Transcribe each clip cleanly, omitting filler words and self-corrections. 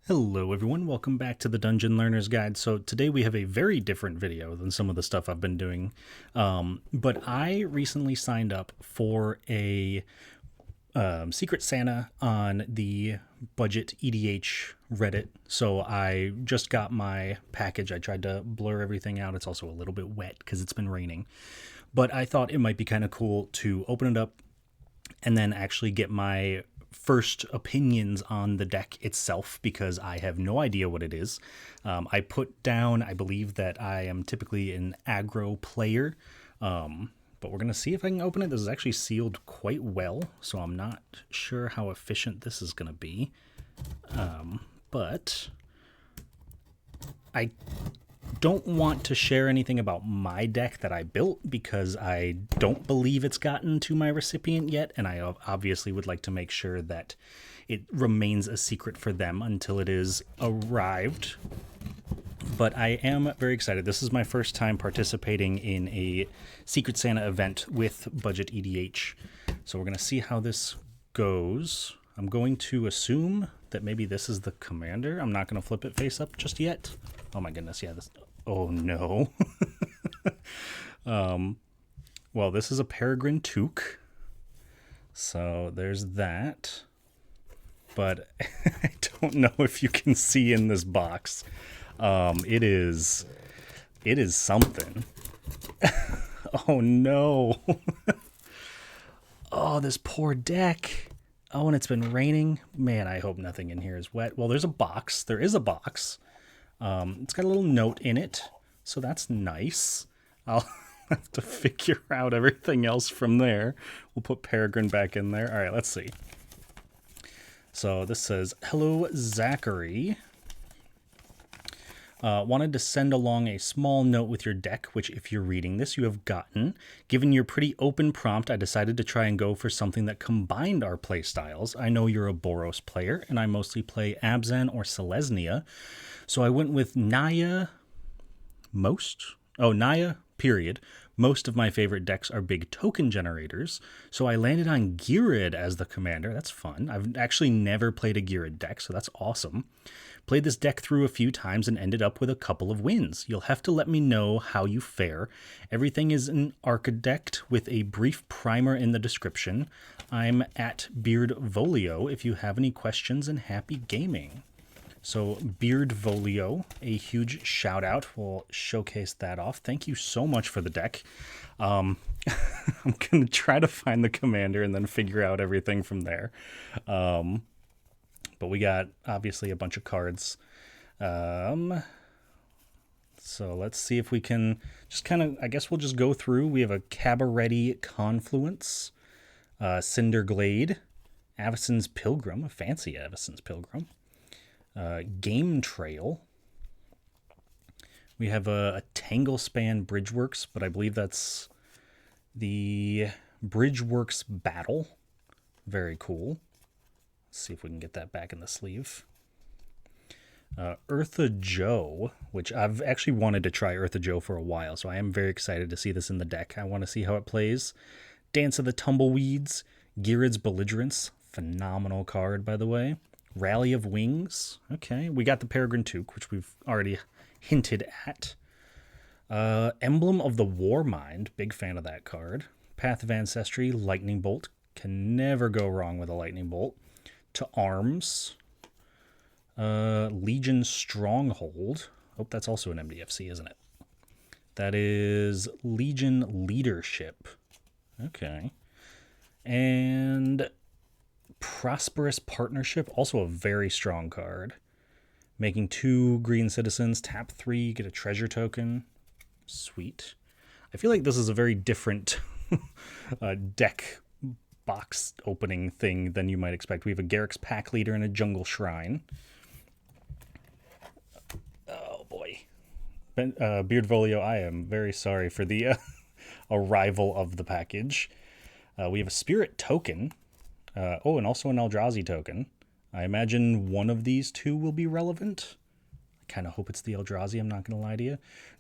Hello everyone, welcome back to the Dungeon Learner's Guide. So today we have a very different video than some of the stuff I've been doing, but I recently signed up for a Secret Santa on the Budget EDH Reddit. So I just got my package. I tried to blur everything out. It's also a little bit wet because it's been raining, but I thought it might be kind of cool to open it up and then actually get my first opinions on the deck itself, because I have no idea what it is. I put down, I believe that I am typically an aggro player, but we're going to see if I can open it. This is actually sealed quite well, so I'm not sure how efficient this is going to be. But I don't want to share anything about my deck that I built because I don't believe it's gotten to my recipient yet, and I obviously would like to make sure that it remains a secret for them until it is arrived. But I am very excited. This is my first time participating in a Secret Santa event with Budget EDH, so we're going to see how this goes. I'm going to assume that maybe this is the commander. I'm not going to flip it face up just yet. Oh my goodness, yeah, this... Oh no. Well, this is a Peregrine Toque. So there's that. But I don't know if you can see in this box. It is something. Oh no. Oh, this poor deck. Oh, and it's been raining. Man, I hope nothing in here is wet. Well, there's a box. There is a box. It's got a little note in it, so that's nice. I'll have to figure out everything else from there. We'll put Peregrine back in there. All right, let's see. So this says, "Hello, Zachary. Wanted to send along a small note with your deck, which if you're reading this, you have gotten. Given your pretty open prompt, I decided to try and go for something that combined our playstyles. I know you're a Boros player, and I mostly play Abzan or Selesnya. So I went with Naya Naya, period. Most of my favorite decks are big token generators, so I landed on Girid as the commander. That's fun. I've actually never played a Girid deck, so that's awesome. Played this deck through a few times and ended up with a couple of wins. You'll have to let me know how you fare. Everything is an Architect with a brief primer in the description. I'm at Beardvolio if you have any questions, and happy gaming." So Beardvolio, a huge shout out. We'll showcase that off. Thank you so much for the deck. I'm going to try to find the commander and then figure out everything from there. But we got obviously a bunch of cards. So let's see if we can just kind of, I guess we'll just go through. We have a Cabaret Confluence, Cinderglade, Avacyn's Pilgrim, a fancy Avacyn's Pilgrim. Game Trail. We have a Tanglespan Bridgeworks, but I believe that's the Bridgeworks Battle. Very cool. Let's see if we can get that back in the sleeve. Eartha Joe, which I've actually wanted to try Eartha Joe for a while, so I am very excited to see this in the deck. I want to see how it plays. Dance of the Tumbleweeds, Girid's Belligerence, phenomenal card, by the way. Rally of Wings. Okay, we got the Peregrine Toque, which we've already hinted at. Emblem of the Warmind. Big fan of that card. Path of Ancestry. Lightning Bolt. Can never go wrong with a Lightning Bolt. To Arms. Legion Stronghold. Oh, that's also an MDFC, isn't it? That is Legion Leadership. Okay. And Prosperous Partnership, also a very strong card. Making 2 green citizens, tap 3, get a treasure token. Sweet. I feel like this is a very different deck box opening thing than you might expect. We have a Garrick's Pack Leader and a Jungle Shrine. Oh boy. Beardvolio, I am very sorry for the arrival of the package. We have a Spirit Token. And also an Eldrazi token. I imagine one of these two will be relevant. I kind of hope it's the Eldrazi, I'm not going to lie to you.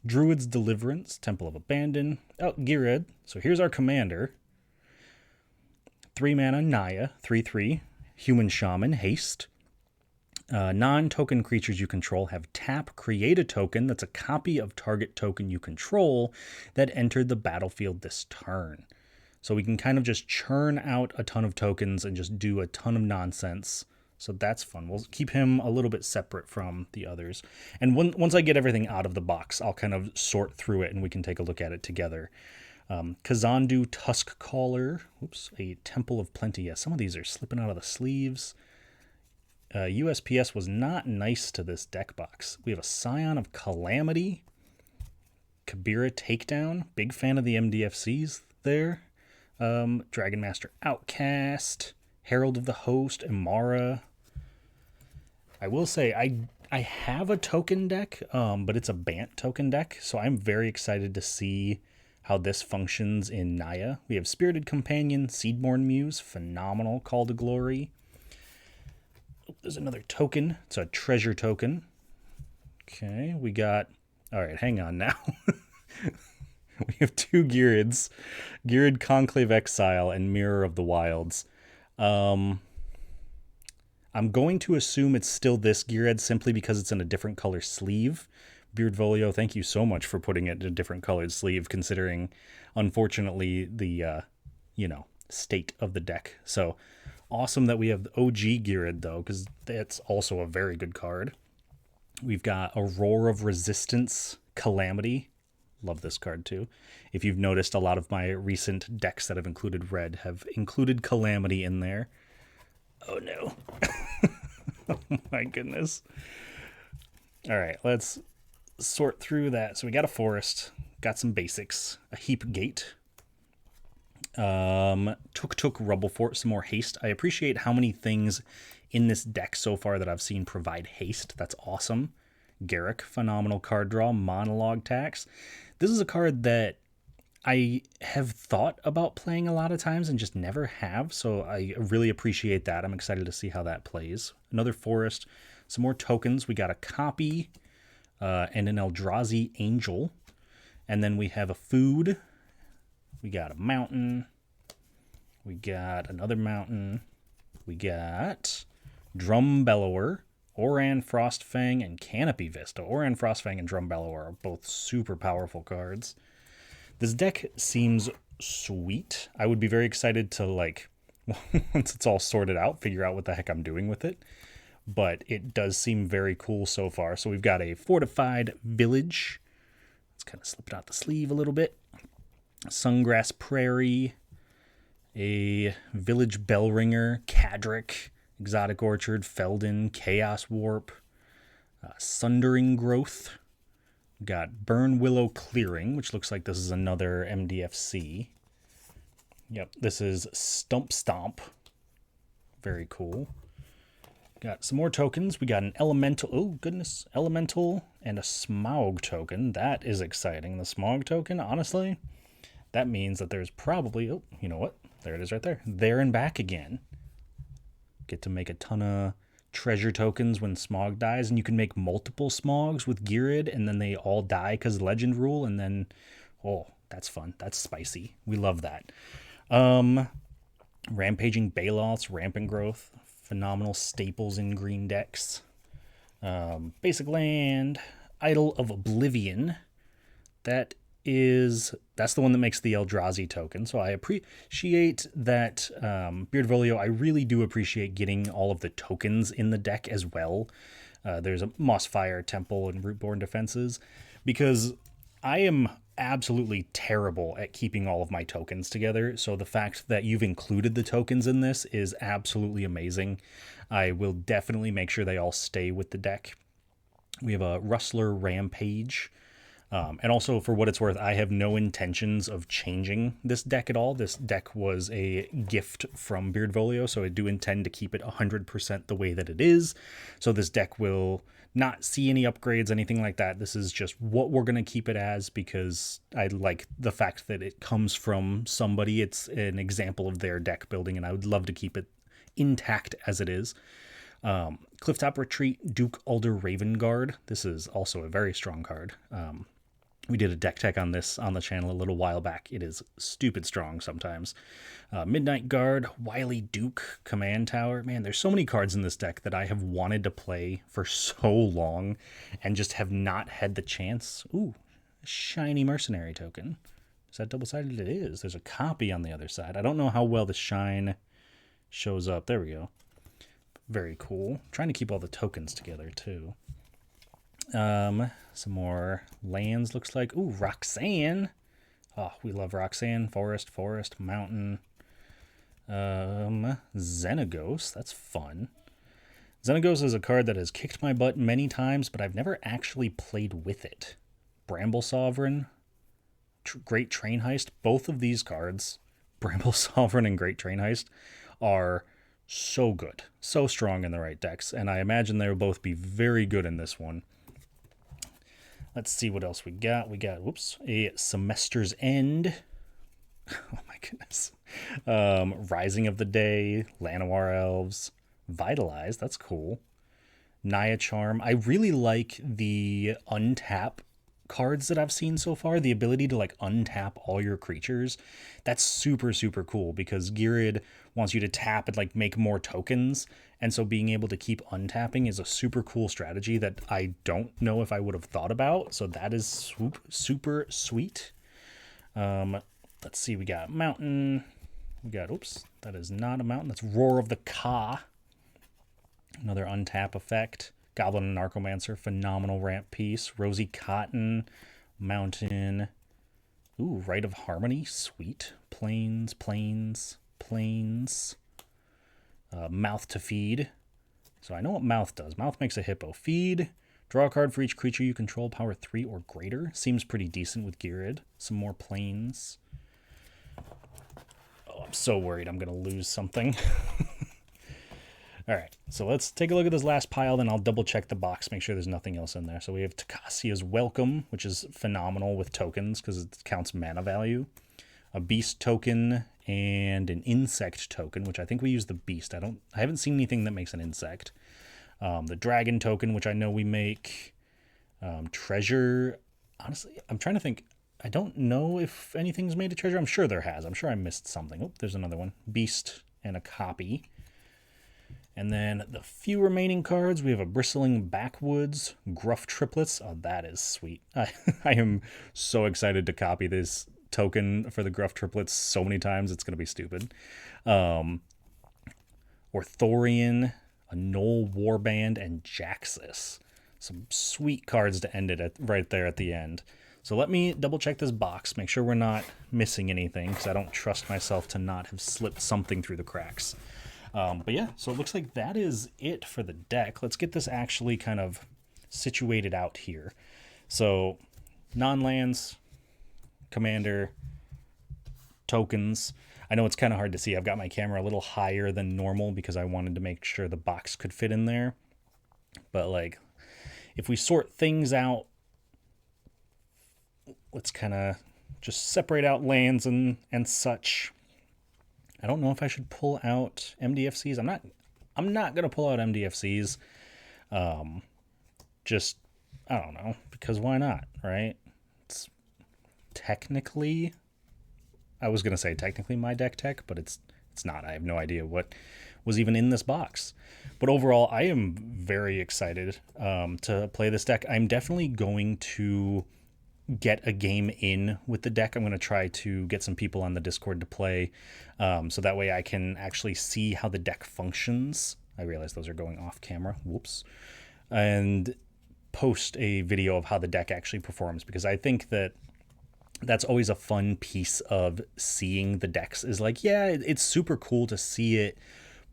Druid's Deliverance, Temple of Abandon. Oh, Girid. So here's our commander. 3 mana, Naya, 3/3. Human Shaman, Haste. Non-token creatures you control have tap, create a token that's a copy of target token you control that entered the battlefield this turn. So we can kind of just churn out a ton of tokens and just do a ton of nonsense. So that's fun. We'll keep him a little bit separate from the others. And once I get everything out of the box, I'll kind of sort through it and we can take a look at it together. Kazandu Tusk Caller. Oops, a Temple of Plenty. Yeah, some of these are slipping out of the sleeves. USPS was not nice to this deck box. We have a Scion of Calamity. Kabira Takedown. Big fan of the MDFCs there. Dragon Master Outcast. Herald of the Host. Imara. I will say, I have a token deck, but it's a Bant token deck, so I'm very excited to see how this functions in Naya. We have Spirited Companion, Seedborn Muse, phenomenal Call to Glory. There's another token. It's a treasure token. Okay, we got... Alright, hang on now. We have two Gyrids. Gyrid Conclave Exile and Mirror of the Wilds. I'm going to assume it's still this Gyrid simply because it's in a different color sleeve. Beardvolio, thank you so much for putting it in a different colored sleeve, considering, unfortunately, the, state of the deck. So, awesome that we have the OG Gyrid, though, because that's also a very good card. We've got Aurora of Resistance Calamity. Love this card, too. If you've noticed, a lot of my recent decks that have included red have included Calamity in there. Oh, no. Oh, my goodness. All right, let's sort through that. So we got a forest, got some basics, a heap gate, Tuk Rubble Fort, some more haste. I appreciate how many things in this deck so far that I've seen provide haste. That's awesome. Garrick, phenomenal card draw. Monologue Tax. This is a card that I have thought about playing a lot of times and just never have, so I really appreciate that. I'm excited to see how that plays. Another forest, some more tokens. We got a copy and an Eldrazi Angel. And then we have a food. We got a mountain. We got another mountain. We got Drum Bellower, Oran Frostfang, and Canopy Vista. Oran Frostfang and Drum Bellower are both super powerful cards. This deck seems sweet. I would be very excited to, once it's all sorted out, figure out what the heck I'm doing with it. But it does seem very cool so far. So we've got a Fortified Village. Let's kind of slip it out the sleeve a little bit. Sungrass Prairie. A Village Bellringer. Cadric. Exotic Orchard. Feldon. Chaos Warp. Sundering Growth. We've got Burn Willow Clearing, which looks like this is another MDFC. Yep, this is Stump Stomp. Very cool. Got some more tokens. We got an Elemental. Oh, goodness. Elemental and a Smaug token. That is exciting. The Smaug token, honestly, that means that there's probably... Oh, you know what? There it is right there. There and back again. Get to make a ton of treasure tokens when Smaug dies, and you can make multiple Smaugs with Gyrid, and then they all die because legend rule, and then... Oh, that's fun. That's spicy. We love that. Rampaging Baloths, Rampant Growth. Phenomenal staples in green decks. Basic land, Idol of Oblivion. That's the one that makes the Eldrazi token. So I appreciate that, Beardvolio. I really do appreciate getting all of the tokens in the deck as well. There's a Mossfire Temple and Rootborn Defenses, because I am absolutely terrible at keeping all of my tokens together, so the fact that you've included the tokens in this is absolutely amazing. I will definitely make sure they all stay with the deck. We have a Rustler Rampage, and also, for what it's worth, I have no intentions of changing this deck at all. This deck was a gift from Beardvolio, so I do intend to keep it 100% the way that it is. So this deck will not see any upgrades, anything like that. This is just what we're going to keep it as, because I like the fact that it comes from somebody. It's an example of their deck building, and I would love to keep it intact as it is. Clifftop Retreat, Duke Alder Raven Guard. This is also a very strong card. We did a deck tech on this on the channel a little while back. It is stupid strong sometimes. Midnight Guard, Wily Duke, Command Tower. Man, there's so many cards in this deck that I have wanted to play for so long and just have not had the chance. Ooh, shiny Mercenary token. Is that double-sided? It is. There's a copy on the other side. I don't know how well the shine shows up. There we go. Very cool. I'm trying to keep all the tokens together, too. Some more lands, looks like. Ooh, Roxanne. Oh, we love Roxanne. Forest, mountain. Xenagos. That's fun. Xenagos is a card that has kicked my butt many times, but I've never actually played with it. Bramble Sovereign. Great Train Heist. Both of these cards, Bramble Sovereign and Great Train Heist, are so good. So strong in the right decks, and I imagine they will both be very good in this one. Let's see what else we got. We got, whoops, a Semester's End. Oh my goodness. Rising of the Day, Llanowar Elves, Vitalize, that's cool. Naya Charm. I really like the untap cards that I've seen so far. The ability to like untap all your creatures. That's super, super cool because Girid wants you to tap and like make more tokens. And so being able to keep untapping is a super cool strategy that I don't know if I would have thought about. So that is super sweet. Let's see, we got Mountain. We got, oops, that is not a mountain. That's Roar of the Ka. Another untap effect. Goblin and Narcomancer, phenomenal ramp piece. Rosy Cotton, Mountain. Ooh, Rite of Harmony, sweet. Plains. Mouth to Feed. So I know what Mouth does. Mouth makes a hippo. Feed. Draw a card for each creature you control, power 3 or greater. Seems pretty decent with Girid. Some more Plains. Oh, I'm so worried I'm going to lose something. All right, so let's take a look at this last pile, then I'll double check the box, make sure there's nothing else in there. So we have Takasia's Welcome, which is phenomenal with tokens because it counts mana value. A Beast token and an Insect token, which I think we use the Beast. I haven't seen anything that makes an Insect. The Dragon token, which I know we make. Treasure. Honestly, I'm trying to think. I don't know if anything's made a treasure. I'm sure there has. I'm sure I missed something. Oh, there's another one. Beast and a copy. And then the few remaining cards, we have a Bristling Backwoods, Gruff Triplets. Oh, that is sweet. I am so excited to copy this token for the Gruff Triplets so many times, it's going to be stupid. Orthorian, a Knoll Warband, and Jaxus. Some sweet cards to end it right there at the end. So let me double check this box, make sure we're not missing anything, because I don't trust myself to not have slipped something through the cracks. But yeah, so it looks like that is it for the deck. Let's get this actually kind of situated out here. So non-lands, commander, tokens. I know it's kind of hard to see. I've got my camera a little higher than normal because I wanted to make sure the box could fit in there. But like, if we sort things out, let's kind of just separate out lands and such. I don't know if I should pull out MDFCs. I'm not going to pull out MDFCs. Just, I don't know, because why not, right? It's technically, I was going to say technically my deck tech, but it's not. I have no idea what was even in this box. But overall, I am very excited to play this deck. I'm definitely going to get a game in with the deck. I'm going to try to get some people on the Discord to play, so that way I can actually see how the deck functions. I realize those are going off camera. Whoops. And post a video of how the deck actually performs, because I think that that's always a fun piece of seeing the decks is like, yeah, it's super cool to see it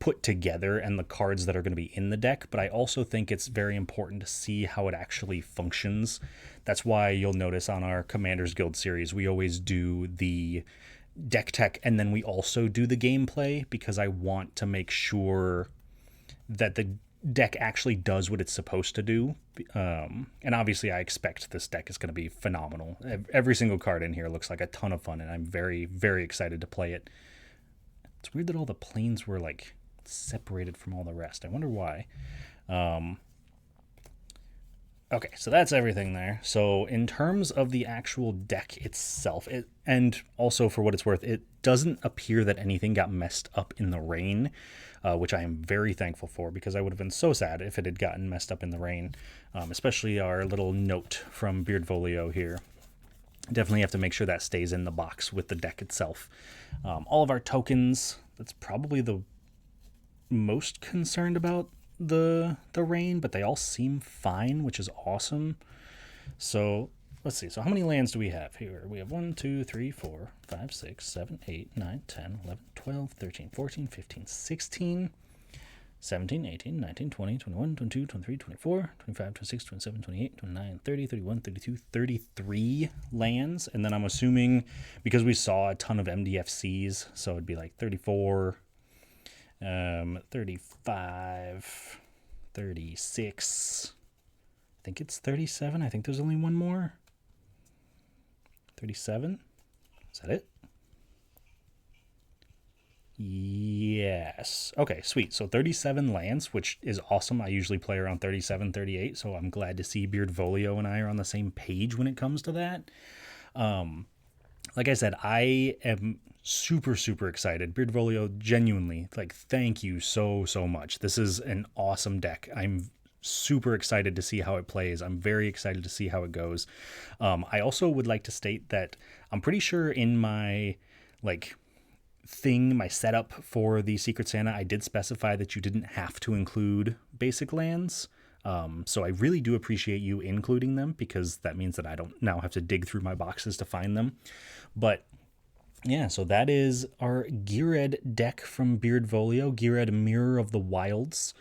put together and the cards that are going to be in the deck, but I also think it's very important to see how it actually functions. That's why you'll notice on our Commanders Guild series, we always do the deck tech and then we also do the gameplay, because I want to make sure that the deck actually does what it's supposed to do. And obviously I expect this deck is going to be phenomenal. Every single card in here looks like a ton of fun, and I'm very, very excited to play it. It's weird that all the planes were like separated from all the rest. I wonder why. Okay, so that's everything there. So in terms of the actual deck itself, and also for what it's worth, it doesn't appear that anything got messed up in the rain, which I am very thankful for, because I would have been so sad if it had gotten messed up in the rain, especially our little note from Beardvolio here. Definitely have to make sure that stays in the box with the deck itself. All of our tokens, that's probably the most concerned about the rain, but they all seem fine, which is awesome. So let's see. So how many lands do we have here? We have 1, 2, 3, 4, 5, 6, 7, 8, 9, 10, 11, 12, 13, 14, 15, 16, 17, 18, 19, 20, 21, 22, 23, 24, 25, 26, 27, 28, 29, 30, 31, 32, 33 lands. And then I'm assuming, because we saw a ton of MDFCs, so it'd be like 34, 35, 36, I think it's 37. I think there's only one more. 37? Is that it? Yes. Okay, sweet. So 37 lands, which is awesome. I usually play around 37, 38, so I'm glad to see Beardvolio and I are on the same page when it comes to that. Like I said, I am super, super excited. Beardvolio, genuinely, like, thank you so, so much. This is an awesome deck. I'm super excited to see how it plays. I'm very excited to see how it goes. I also would like to state that I'm pretty sure in my, like, my setup for the Secret Santa, I did specify that you didn't have to include basic lands. So I really do appreciate you including them, because that means that I don't now have to dig through my boxes to find them. But yeah, so that is our Geared deck from Beardvolio, Geared Mirror of the Wilds.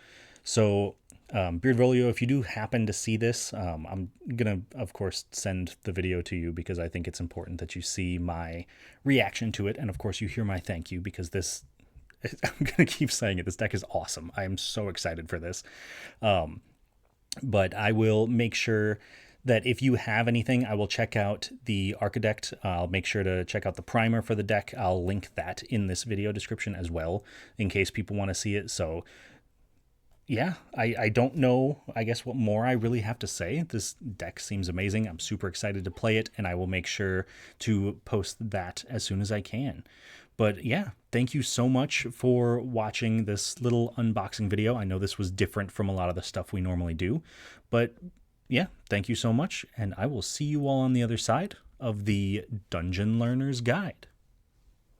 So Beardvolio, if you do happen to see this, I'm going to, of course, send the video to you, because I think it's important that you see my reaction to it. And of course, you hear my thank you, because this, I'm going to keep saying it, this deck is awesome. I am so excited for this. But I will make sure that if you have anything, I will check out the Architect. I'll make sure to check out the primer for the deck. I'll link that in this video description as well, in case people want to see it. So yeah, I don't know, I guess, what more I really have to say. This deck seems amazing. I'm super excited to play it, and I will make sure to post that as soon as I can. But yeah, thank you so much for watching this little unboxing video. I know this was different from a lot of the stuff we normally do, but yeah, thank you so much, and I will see you all on the other side of the Dungeon Learner's Guide.